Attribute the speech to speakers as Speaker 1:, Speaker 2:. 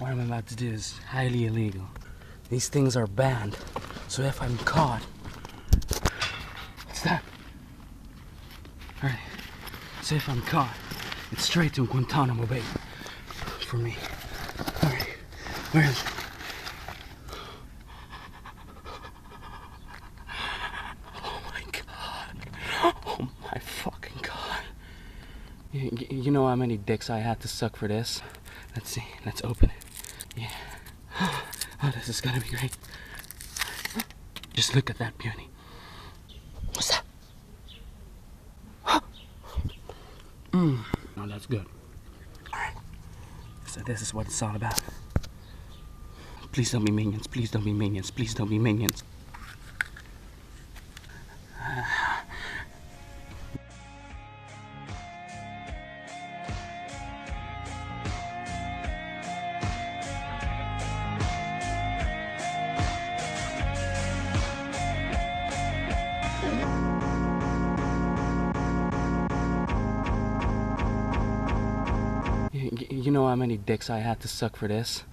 Speaker 1: What I'm about to do is highly illegal. These things are banned. So if I'm caught... What's that? Alright. So if I'm caught, it's straight to Guantanamo Bay. For me. Alright. Where is it? Oh my god. Oh my fucking god. You know how many dicks I had to suck for this? Let's see. Let's open it. Yeah. Oh, this is gonna be great. Just look at that beauty. What's that? Oh, that's good. Alright. So this is what it's all about. Please don't be minions. Please don't be minions. Please don't be minions. You know how many dicks I had to suck for this?